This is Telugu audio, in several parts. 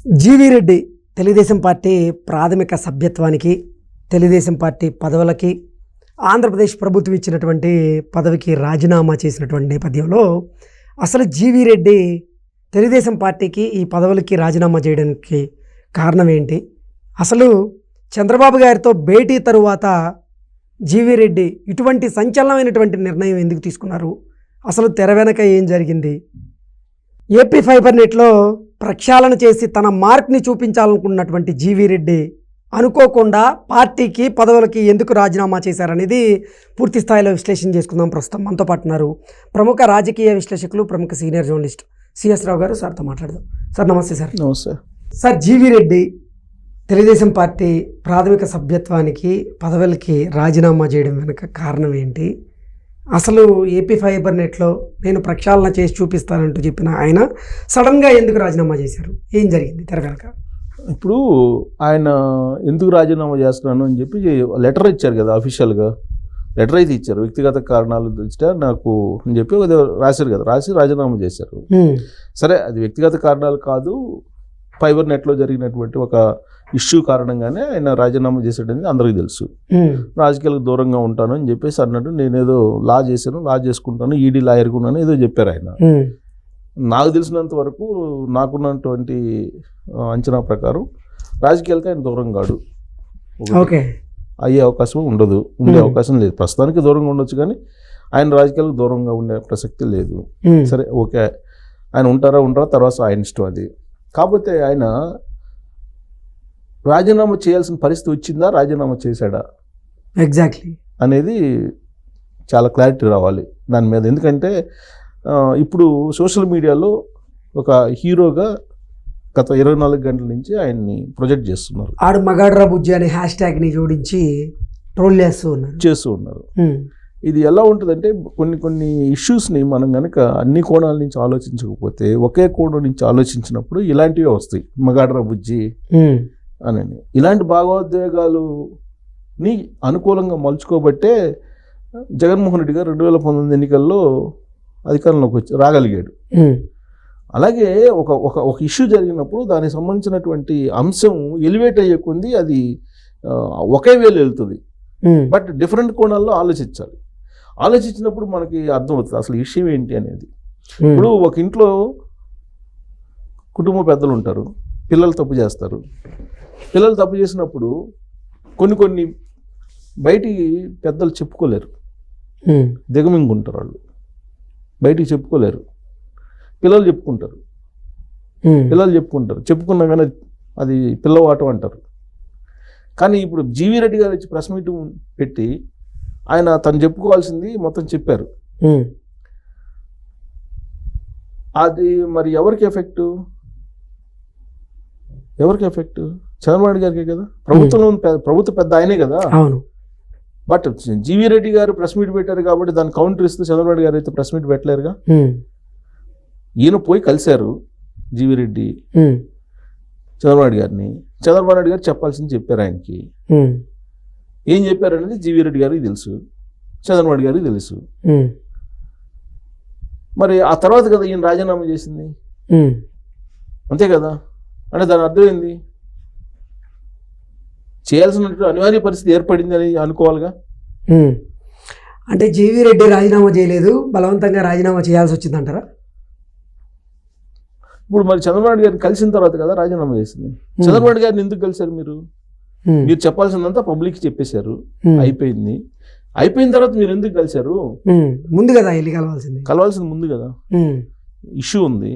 జీవీ రెడ్డి తెలుగుదేశం పార్టీ ప్రాథమిక సభ్యత్వానికి, తెలుగుదేశం పార్టీ పదవులకి, ఆంధ్రప్రదేశ్ ప్రభుత్వం ఇచ్చినటువంటి పదవికి రాజీనామా చేసినటువంటి నేపథ్యంలో అసలు జీవీ రెడ్డి తెలుగుదేశం పార్టీకి ఈ పదవులకి రాజీనామా చేయడానికి కారణం ఏంటి? అసలు చంద్రబాబు గారితో భేటీ తరువాత జీవీ రెడ్డి ఇటువంటి సంచలనమైనటువంటి నిర్ణయం ఎందుకు తీసుకున్నారు? అసలు తెర వెనక ఏం జరిగింది? ఏపీ ఫైబర్ నెట్లో ప్రక్షాళన చేసి తన మార్క్ని చూపించాలనుకున్నటువంటి జీవీ రెడ్డి అనుకోకుండా పార్టీకి పదవులకి ఎందుకు రాజీనామా చేశారనేది పూర్తి స్థాయిలో విశ్లేషణ చేసుకుందాం. ప్రస్తుతం మనతో పాటు ఉన్నారు ప్రముఖ రాజకీయ విశ్లేషకులు, ప్రముఖ సీనియర్ జర్నలిస్ట్ సిఎస్ రావు గారు. సార్తో మాట్లాడదాం. సార్ నమస్తే. సార్ నమస్తే. Sir, GV Reddy Telugu Desam party ప్రాథమిక సభ్యత్వానికి, పదవులకి రాజీనామా చేయడం వెనుక కారణం ఏంటి? అసలు ఏపీ ఫైబర్ నెట్లో నేను ప్రక్షాళన చేసి చూపిస్తానంటూ చెప్పిన ఆయన సడన్గా ఎందుకు రాజీనామా చేశారు? ఏం జరిగింది తెర వెనక? ఇప్పుడు ఆయన ఎందుకు రాజీనామా చేస్తున్నాను అని చెప్పి లెటర్ ఇచ్చారు కదా, అఫీషియల్గా లెటర్ అయితే ఇచ్చారు. వ్యక్తిగత కారణాలు దృష్ట్యా నాకు అని చెప్పి రాశారు కదా, రాసి రాజీనామా చేశారు. సరే, అది వ్యక్తిగత కారణాలు కాదు, ఫైబర్ నెట్లో జరిగినటువంటి ఒక ఇష్యూ కారణంగానే ఆయన రాజీనామా చేసాడని అందరికీ తెలుసు. రాజకీయాలకు దూరంగా ఉంటాను అని చెప్పేసి అన్నట్టు నేనేదో లా చేశాను, లా చేసుకుంటాను, ఈడీ లాయర్గా ఉన్నాను ఏదో చెప్పారు ఆయన. నాకు తెలిసినంత వరకు, నాకున్నటువంటి అంచనా ప్రకారం రాజకీయాలకి ఆయన దూరం కాడు. అయ్యే అవకాశం ఉండదు, ఉండే అవకాశం లేదు. ప్రస్తుతానికి దూరంగా ఉండొచ్చు కానీ ఆయన రాజకీయాలకు దూరంగా ఉండే ప్రసక్తి లేదు. సరే, ఓకే, ఆయన ఉంటారా తర్వాత ఆయన ఇష్టం అది. కాకపోతే ఆయన రాజీనామా చేయాల్సిన పరిస్థితి వచ్చిందా, రాజీనామా చేశాడా ఎగ్జాక్ట్లీ అనేది చాలా క్లారిటీ రావాలి దాని మీద. ఎందుకంటే ఇప్పుడు సోషల్ మీడియాలో ఒక హీరోగా గత 24 గంటల నుంచి ఆయన్ని ప్రొజెక్ట్ చేస్తున్నారు. ఆడు మగాడ్రా బుజ్జి అనే హ్యాష్ ట్యాగ్ని జోడించి ట్రోల్ చేస్తూ ఉన్నారు. ఇది ఎలా ఉంటుందంటే, కొన్ని ఇష్యూస్ని మనం కనుక అన్ని కోణాల నుంచి ఆలోచించకపోతే, ఒకే కోణం నుంచి ఆలోచించినప్పుడు ఇలాంటివే వస్తాయి. మగాడ్రా బుజ్జి అని ఇలాంటి భావోద్వేగాలుని అనుకూలంగా మలుచుకోబట్టే జగన్మోహన్ రెడ్డి గారు 2019 ఎన్నికల్లో అధికారంలోకి రాగలిగాడు. అలాగే ఒక ఇష్యూ జరిగినప్పుడు దానికి సంబంధించినటువంటి అంశం ఎలివేట్ అయ్యే కొంది అది ఒకే వేలు వెళ్తుంది. బట్ డిఫరెంట్ కోణాల్లో ఆలోచించాలి. ఆలోచించినప్పుడు మనకి అర్థమవుతుంది అసలు విషయం ఏంటి అనేది. ఇప్పుడు ఒక ఇంట్లో కుటుంబ పెద్దలు ఉంటారు, పిల్లలు తప్పు చేస్తారు. పిల్లలు తప్పు చేసినప్పుడు కొన్ని బయటికి పెద్దలు చెప్పుకోలేరు, దిగమింగుంటారు. వాళ్ళు బయటికి చెప్పుకోలేరు, పిల్లలు చెప్పుకుంటారు. చెప్పుకున్నా కానీ అది పిల్లవాటం అంటారు. కానీ ఇప్పుడు జీవీ రెడ్డి గారు వచ్చి ప్రెస్ మీట్ పెట్టి ఆయన తను చెప్పుకోవాల్సింది మొత్తం చెప్పారు. అది మరి ఎవరికి ఎఫెక్ట్? చంద్రబాబు నాయుడు గారికే కదా, ప్రభుత్వ పెద్ద ఆయనే కదా. బట్ జీవీ రెడ్డి గారు ప్రెస్ మీట్ పెట్టారు కాబట్టి దాన్ని కౌంటర్ ఇస్తూ చంద్రబాబు నాయుడు గారు అయితే ప్రెస్ మీట్ పెట్టలేరుగా. ఈయన పోయి కలిశారు జీవీ రెడ్డి చంద్రబాబు నాయుడు గారిని. చంద్రబాబు నాయుడు గారు చెప్పాల్సింది చెప్పారు. ఆయనకి ఏం చెప్పారు అనేది జీవీ రెడ్డి గారికి తెలుసు, చంద్రబాబు నాయుడు గారికి తెలుసు. మరి ఆ తర్వాత కదా ఈయన రాజీనామా చేసింది, అంతే కదా. అంటే దాని అర్థం ఏంది? చేయాల్సినట్టు అనివార్య పరిస్థితి ఏర్పడింది అని అనుకోవాలిగా. అంటే జీవీ రెడ్డి రాజీనామా చేయలేదు, బలవంతంగా రాజీనామా చేయాల్సి వచ్చిందంటారా? ఇప్పుడు మరి చంద్రబాబు నాయుడు గారిని కలిసిన తర్వాత కదా రాజీనామా చేసింది. చంద్రబాబు నాయుడు గారిని ఎందుకు కలిశారు? మీరు చెప్పాల్సిందంతా పబ్లిక్ చెప్పేశారు, అయిపోయింది. అయిపోయిన తర్వాత మీరు ఎందుకు కలిశారు? ముందు కదా వెళ్ళి కలవాల్సింది ముందు కదా. ఇష్యూ ఉంది,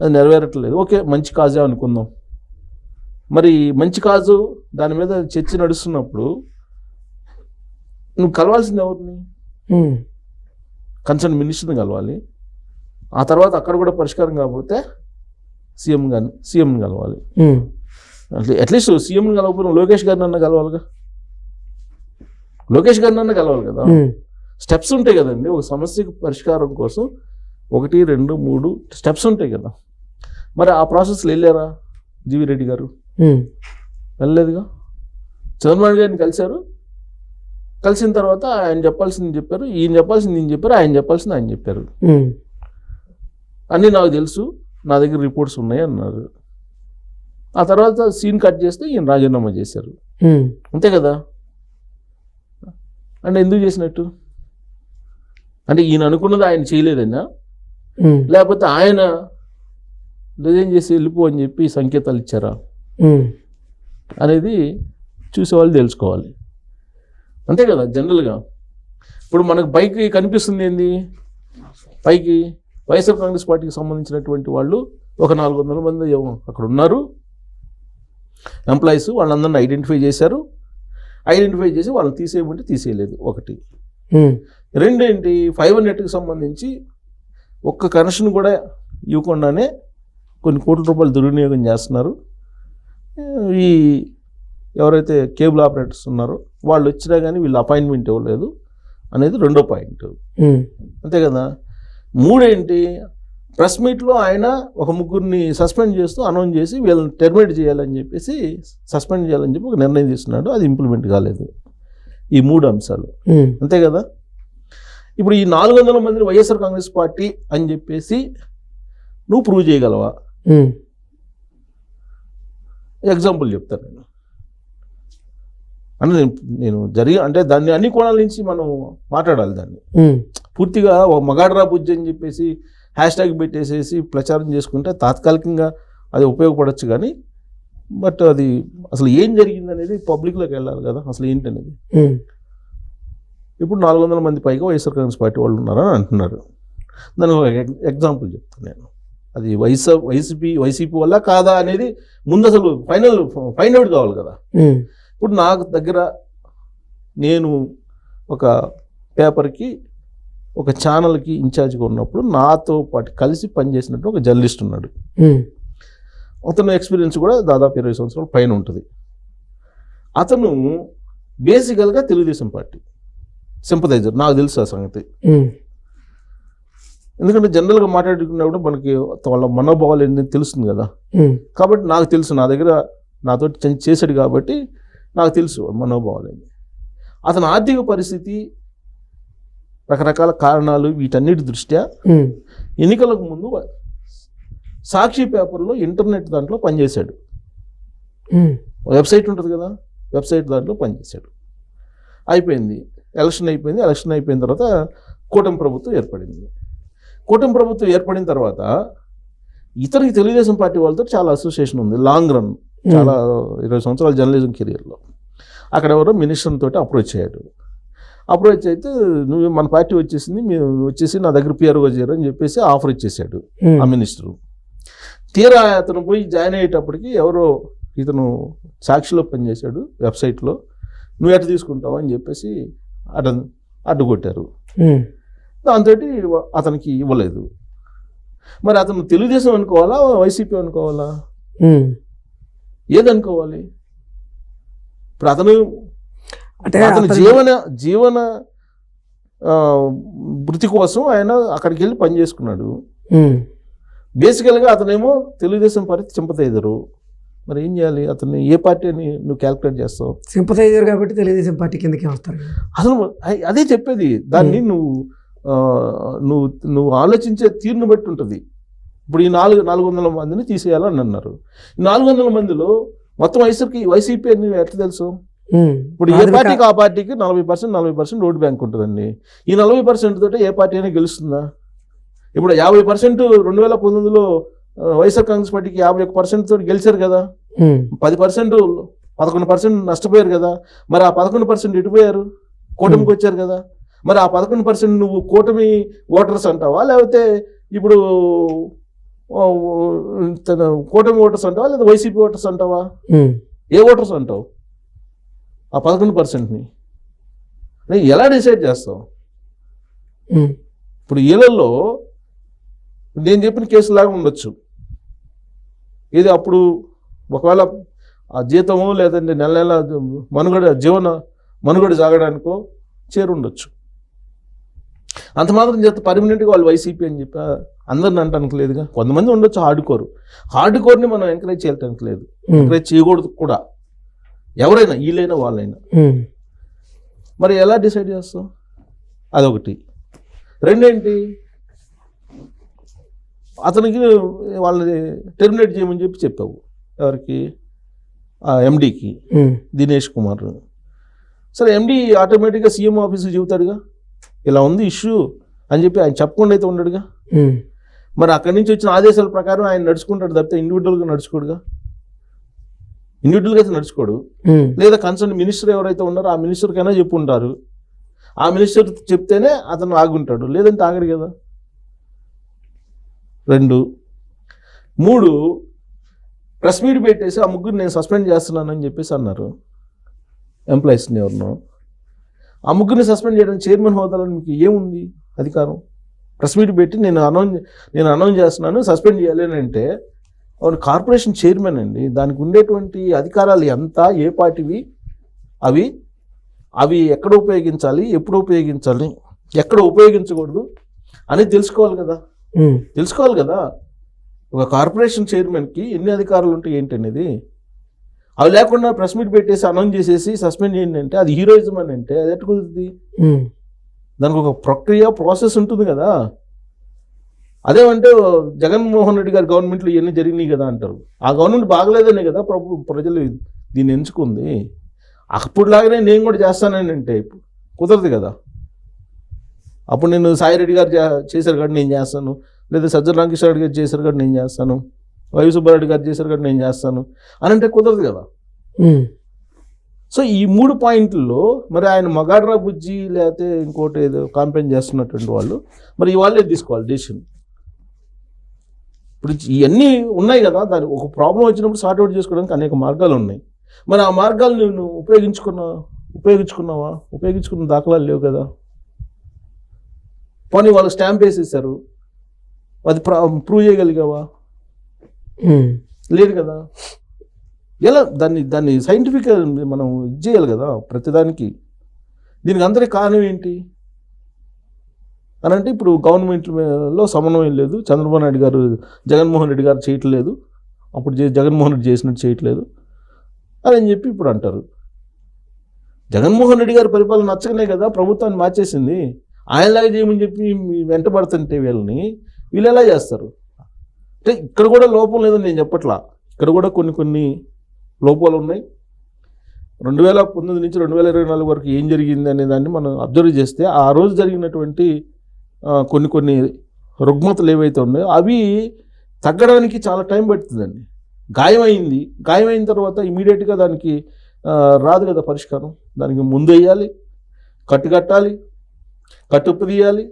అది నెరవేరట్లేదు. ఓకే, మంచి కాజే అనుకుందాం. మరి మంచి కాజు దాని మీద చర్చ నడుస్తున్నప్పుడు నువ్వు కలవాల్సింది ఎవరిని? కన్సర్న్ మినిస్టర్ని కలవాలి. ఆ తర్వాత అక్కడ కూడా పరిష్కారం కాకపోతే సీఎంని కలవాలి. అట్లీస్ట్ సీఎంని కలవకపోయినా లోకేష్ గారిని అన్న కలవాలి కదా. స్టెప్స్ ఉంటాయి కదండి ఒక సమస్యకు పరిష్కారం కోసం. 1, 2, 3 స్టెప్స్ ఉంటాయి కదా. మరి ఆ ప్రాసెస్లో వెళ్ళారా జీవీ రెడ్డి గారు? వెళ్ళలేదుగా. చంద్రబాబు గారిని కలిశారు, కలిసిన తర్వాత ఆయన చెప్పాల్సింది చెప్పారు, ఈయన చెప్పాల్సింది ఈయన చెప్పారు, ఆయన చెప్పాల్సింది ఆయన చెప్పారు. అన్నీ నాకు తెలుసు, నా దగ్గర రిపోర్ట్స్ ఉన్నాయి అన్నారు. ఆ తర్వాత సీన్ కట్ చేస్తే ఈయన రాజీనామా చేశారు. అంతే కదా. అంటే ఎందుకు చేసినట్టు? అంటే ఈయన అనుకున్నది ఆయన చేయలేదన్నా, లేకపోతే ఆయన రిజైన్ చేసి వెళ్ళిపో అని చెప్పి సంకేతాలు ఇచ్చారా అనేది చూసేవాళ్ళు తెలుసుకోవాలి. అంతే కదా. జనరల్గా ఇప్పుడు మనకు పైకి కనిపిస్తుంది ఏంది, పైకి వైఎస్ఆర్ కాంగ్రెస్ పార్టీకి సంబంధించినటువంటి వాళ్ళు ఒక 400 మంది అక్కడ ఉన్నారు ఎంప్లాయీస్. వాళ్ళందరినీ ఐడెంటిఫై చేశారు. ఐడెంటిఫై చేసి వాళ్ళని తీసేయమంటే తీసేయలేదు. ఒకటి. రెండేంటి, ఫైబర్ నెట్కి సంబంధించి ఒక్క కనెక్షన్ కూడా ఇవ్వకుండానే కొన్ని కోట్ల రూపాయలు దుర్వినియోగం చేస్తున్నారు. ఈ ఎవరైతే కేబుల్ ఆపరేటర్స్ ఉన్నారో వాళ్ళు వచ్చినా కానీ వీళ్ళు అపాయింట్మెంట్ ఇవ్వలేదు అనేది రెండో పాయింట్. అంతే కదా. మూడేంటి, ప్రెస్ మీట్లో ఆయన ఒక ముగ్గురిని సస్పెండ్ చేస్తూ అనౌన్స్ చేసి వీళ్ళని టెర్మినేట్ చేయాలని చెప్పేసి, సస్పెండ్ చేయాలని చెప్పి ఒక నిర్ణయం తీసుకున్నాడు. అది ఇంప్లిమెంట్ కాలేదు. ఈ 3 అంశాలు. అంతే కదా. ఇప్పుడు ఈ 400 మందిని వైఎస్ఆర్ కాంగ్రెస్ పార్టీ అని చెప్పేసి నువ్వు ప్రూవ్ చేయగలవా? ఎగ్జాంపుల్ చెప్తాను నేను. అంటే నేను అంటే దాన్ని అన్ని కోణాల నుంచి మనం మాట్లాడాలి. దాన్ని పూర్తిగా మగాడ్రా బుజ్జి అని చెప్పేసి హ్యాష్ట్యాగ్ పెట్టేసేసి ప్రచారం చేసుకుంటే తాత్కాలికంగా అది ఉపయోగపడవచ్చు కానీ, బట్ అది అసలు ఏం జరిగింది అనేది పబ్లిక్లోకి వెళ్ళాలి కదా. అసలు ఏంటనేది. ఇప్పుడు 400 మంది పైగా వైఎస్ఆర్ కాంగ్రెస్ పార్టీ వాళ్ళు ఉన్నారని అంటున్నారు. దానికి ఒక ఎగ్జాంపుల్ చెప్తాను నేను. అది వైసీపీ వల్ల కాదా అనేది ముందు అసలు ఫైండ్ అవుట్ కావాలి కదా. ఇప్పుడు నాకు దగ్గర నేను ఒక పేపర్కి ఒక ఛానల్కి ఇన్ఛార్జ్గా ఉన్నప్పుడు నాతో పాటు కలిసి పనిచేసినట్టు ఒక జర్నలిస్ట్ ఉన్నాడు. అతను ఎక్స్పీరియన్స్ కూడా దాదాపు 20 సంవత్సరాల పైన ఉంటుంది. అతను బేసికల్గా తెలుగుదేశం పార్టీ సింపథైజర్. నాకు తెలుసు ఆ సంగతి. ఎందుకంటే జనరల్గా మాట్లాడుకున్నప్పుడు మనకి వాళ్ళ మనోభావాలు ఏంటని తెలుస్తుంది కదా. కాబట్టి నాకు తెలుసు, నా దగ్గర నాతో చేశాడు కాబట్టి నాకు తెలుసు మనోభావాలు ఏంటి. అతని ఆర్థిక పరిస్థితి, రకరకాల కారణాలు, వీటన్నిటి దృష్ట్యా ఎన్నికలకు ముందు సాక్షి పేపర్లో ఇంటర్నెట్ దాంట్లో పనిచేశాడు. వెబ్సైట్ ఉంటుంది కదా, వెబ్సైట్ దాంట్లో పనిచేశాడు. అయిపోయింది, ఎలక్షన్ అయిపోయింది. ఎలక్షన్ అయిపోయిన తర్వాత కూటమి ప్రభుత్వం ఏర్పడింది. కూటమి ప్రభుత్వం ఏర్పడిన తర్వాత ఇతనికి తెలుగుదేశం పార్టీ వాళ్ళతో చాలా అసోసియేషన్ ఉంది. లాంగ్ రన్, చాలా 20 సంవత్సరాల జర్నలిజం కెరియర్లో. అక్కడ ఎవరో మినిస్టర్ తోటి అప్రోచ్ అయ్యాడు. అప్రోచ్ అయితే నువ్వు మన పార్టీ వచ్చేసింది, మీరు వచ్చేసి నా దగ్గర పిఆర్ఓ చేయరు అని చెప్పేసి ఆఫర్ ఇచ్చేసాడు ఆ మినిస్టరు. తీరా అతను పోయి జాయిన్ అయ్యేటప్పటికి ఎవరో ఇతను సాక్షిలో పనిచేశాడు వెబ్సైట్లో, నువ్వు ఎట్లా తీసుకుంటావు అని చెప్పేసి అడ్డుకొట్టారు. దాంతో అతనికి ఇవ్వలేదు. మరి అతను తెలుగుదేశం అనుకోవాలా, వైసీపీ అనుకోవాలా, ఏదనుకోవాలి? ఇప్పుడు అతను జీవన వృత్తి కోసం ఆయన అక్కడికి వెళ్ళి పని చేసుకున్నాడు. బేసికల్గా అతనేమో తెలుగుదేశం పార్టీ సింపథైజరు. మరి ఏం చేయాలి? అతన్ని ఏ పార్టీ అని నువ్వు క్యాల్కులేట్ చేస్తావు? సింపథైజర్ కాబట్టి తెలుగుదేశం పార్టీ కిందకి వస్తారు. అసలు అదే చెప్పేది. దాన్ని నువ్వు ఆలోచించే తీరును బట్టి ఉంటుంది. ఇప్పుడు ఈ 400 మందిని తీసేయాలని అన్నారు. ఈ 400 మందిలో మొత్తం వైసీపీ అని ఎట్లా తెలుసు? ఇప్పుడు ఏ పార్టీకి ఆ పార్టీకి 40% ఓటు బ్యాంక్ ఉంటుందండి. ఈ 40% తోటి ఏ పార్టీ అయినా గెలుస్తుందా? ఇప్పుడు 50% 2019లో వైఎస్ఆర్ కాంగ్రెస్ పార్టీకి 51% తోటి గెలిచారు కదా. 11% నష్టపోయారు కదా. మరి ఆ 11% ఎటుపోయారు? కూటమికి వచ్చారు కదా. మరి ఆ 11% నువ్వు కూటమి ఓటర్స్ అంటావా, లేకపోతే ఇప్పుడు కూటమి ఓటర్స్ అంటావా, లేదా వైసీపీ ఓటర్స్ అంటావా? ఏ ఓటర్స్ అంటావు? ఆ 11%ని ఎలా డిసైడ్ చేస్తావు? ఇప్పుడు వీళ్ళల్లో నేను చెప్పిన కేసులాగా ఉండొచ్చు. ఇది అప్పుడు ఒకవేళ ఆ జీతమో లేదంటే నెల మనుగడ సాగడానికో చేరుండొచ్చు. అంత మాత్రం చేత పర్మనెంట్గా వాళ్ళు వైసీపీ అని చెప్పి అందరిని అంటానికి లేదుగా. కొంతమంది ఉండొచ్చు హార్డ్ కోర్ని మనం ఎంకరేజ్ చేయటానికి లేదు, ఎంకరేజ్ చేయకూడదు కూడా. ఎవరైనా, వీళ్ళైనా వాళ్ళైనా. మరి ఎలా డిసైడ్ చేస్తాం? అదొకటి. రెండేంటి, అతనికి వాళ్ళని టెర్మినేట్ చేయమని చెప్పావు. ఎవరికి ఎండీకి ఉమ్, దినేష్ కుమార్. సరే ఎండీ ఆటోమేటిక్గా సీఎం ఆఫీస్కి చెబుతాడుగా ఇలా ఉంది ఇష్యూ అని చెప్పి ఆయన చెప్పకుండా అయితే ఉండడుగా. ఉమ్, మరి అక్కడి నుంచి వచ్చిన ఆదేశాల ప్రకారం ఆయన నడుచుకుంటాడు తప్పితే ఇండివిజువల్గా నడుచుకోడుగా. ఇండివిజువల్గా అయితే నడుచుకోడు. ఉమ్, లేదా కన్సర్న్ మినిస్టర్ ఎవరైతే ఉన్నారో ఆ మినిస్టర్కైనా చెప్పుంటారు. ఆ మినిస్టర్ చెప్తేనే అతను ఆగుంటాడు, లేదంటే ఆగడు కదా. 2, 3 ప్రెస్ మీట్ పెట్టేసి ఆ ముగ్గురు నేను సస్పెండ్ చేస్తున్నానని చెప్పేసి అన్నారు ఎంప్లాయీస్ని ఎవరినో. ఆ ముగ్గురిని సస్పెండ్ చేయడం చైర్మన్ హోదాలో మీకు ఏముంది అధికారం? ప్రెస్ మీట్ పెట్టి నేను అనౌన్స్ చేస్తున్నాను సస్పెండ్ చేయాలి అని అంటే అవును కార్పొరేషన్ చైర్మన్ అండి. దానికి ఉండేటువంటి అధికారాలు ఎంత, ఏ పార్టీవి, అవి ఎక్కడ ఉపయోగించాలి, ఎప్పుడు ఉపయోగించాలి, ఎక్కడ ఉపయోగించకూడదు అనేది తెలుసుకోవాలి కదా. ఒక కార్పొరేషన్ చైర్మన్కి ఎన్ని అధికారాలు ఉంటాయి ఏంటి అనేది. అవి లేకుండా ప్రెస్ మీట్ పెట్టేసి అనౌన్స్ చేసేసి సస్పెండ్ చేయండి అంటే అది హీరోయిజం అని అంటే అది ఎట్లా కుదురుతుంది? దానికి ఒక ప్రాసెస్ ఉంటుంది కదా. అదేమంటే జగన్మోహన్ రెడ్డి గారి గవర్నమెంట్లో ఇవన్నీ జరిగినాయి కదా అంటారు. ఆ గవర్నమెంట్ బాగలేదనే కదా ప్రజలు దీన్ని ఎంచుకుంది. అప్పుడులాగానే నేను కూడా చేస్తానని అంటే కుదరదు కదా. అప్పుడు నేను సాయిరెడ్డి గారు చేశారు కాబట్టి నేను చేస్తాను, లేదా సజ్జల రామకృష్ణారెడ్డి గారు చేశారు కాబట్టి నేను చేస్తాను, వైవి సుబ్బారెడ్డి గారు చేశారు కాబట్టి నేను చేస్తాను అని అంటే కుదరదు కదా. సో ఈ 3 పాయింట్లలో మరి ఆయన మగాడ్రా బుజ్జి లేకపోతే ఇంకోటి ఏదో కాంపెయిన్ చేస్తున్నటువంటి వాళ్ళు మరి వాళ్ళే తీసుకోవాలి డెసిషన్. ఇప్పుడు ఇవన్నీ ఉన్నాయి కదా, దానికి ఒక ప్రాబ్లం వచ్చినప్పుడు సార్ట్అవుట్ చేసుకోవడానికి అనేక మార్గాలు ఉన్నాయి. మరి ఆ మార్గాలు నువ్వు ఉపయోగించుకున్నావా? ఉపయోగించుకున్న దాఖలాలు లేవు కదా. పోనీ వాళ్ళు స్టాంప్ వేసేసారు, అది ప్రూవ్ చేయగలిగావా? లేదు కదా. ఎలా దాన్ని సైంటిఫిక్గా మనం ఇది చేయాలి కదా ప్రతిదానికి. దీనికి అందరికీ కారణం ఏంటి అని అంటే ఇప్పుడు గవర్నమెంట్లో సమన్వయం లేదు, చంద్రబాబు నాయుడు గారు జగన్మోహన్ రెడ్డి గారు చేయట్లేదు, అప్పుడు జగన్మోహన్ రెడ్డి చేసినట్టు చేయట్లేదు అని చెప్పి ఇప్పుడు అంటారు. జగన్మోహన్ రెడ్డి గారి పరిపాలన నచ్చకనే కదా ప్రభుత్వాన్ని మార్చేసింది. ఆయనలాగా చేయమని చెప్పి వెంటబడుతుంటే వీళ్ళు ఎలా చేస్తారు? అంటే ఇక్కడ కూడా లోపం లేదని నేను చెప్పట్లా, ఇక్కడ కూడా కొన్ని లోపాలు ఉన్నాయి. 2019 నుంచి 2024 వరకు ఏం జరిగింది అనే దాన్ని మనం అబ్జర్వ్ చేస్తే ఆ రోజు జరిగినటువంటి కొన్ని రుగ్మతలు ఏవైతే ఉన్నాయో అవి తగ్గడానికి చాలా టైం పడుతుందండి. గాయమైన తర్వాత ఇమీడియట్గా దానికి రాదు కదా పరిష్కారం. దానికి ముందు వేయాలి, కట్టాలి, కట్టుప్పు తీయాలి,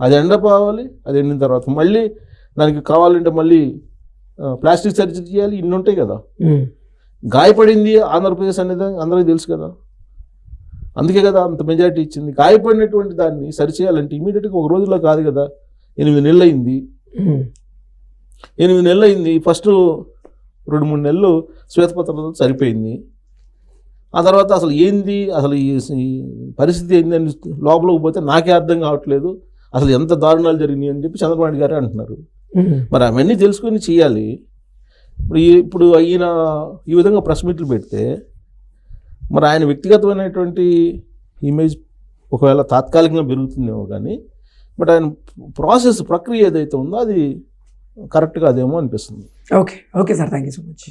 అది ఎండపోవాలి, అది ఎండిన తర్వాత మళ్ళీ దానికి కావాలంటే మళ్ళీ ప్లాస్టిక్ సర్జరీ చేయాలి, ఇన్ని ఉంటాయి కదా. గాయపడింది ఆంధ్రప్రదేశ్ అనేది అందరికీ తెలుసు కదా, అందుకే కదా అంత మెజారిటీ ఇచ్చింది. గాయపడినటువంటి దాన్ని సరిచేయాలంటే ఇమీడియట్గా ఒక రోజులో కాదు కదా. 8 నెలలు అయింది. 8 నెలలు అయింది. ఫస్ట్ 2-3 నెలలు శ్వేతపత్రంతో సరిపోయింది. ఆ తర్వాత అసలు ఈ పరిస్థితి ఏంది అని లోపలికి పోతే నాకే అర్థం కావట్లేదు, అసలు ఎంత దారుణాలు జరిగినాయి అని చెప్పి చంద్రబాబు నాయుడు గారే అంటున్నారు. మరి అవన్నీ తెలుసుకొని చేయాలి. ఇప్పుడు ఈయన ఈ విధంగా ప్రెస్ మీట్లు పెడితే మరి ఆయన వ్యక్తిగతమైనటువంటి ఇమేజ్ ఒకవేళ తాత్కాలికంగా పెరుగుతుందేమో కానీ బట్ ఆయన ప్రక్రియ ఏదైతే ఉందో అది కరెక్ట్గా అదేమో అనిపిస్తుంది. Okay sir, thank you so much.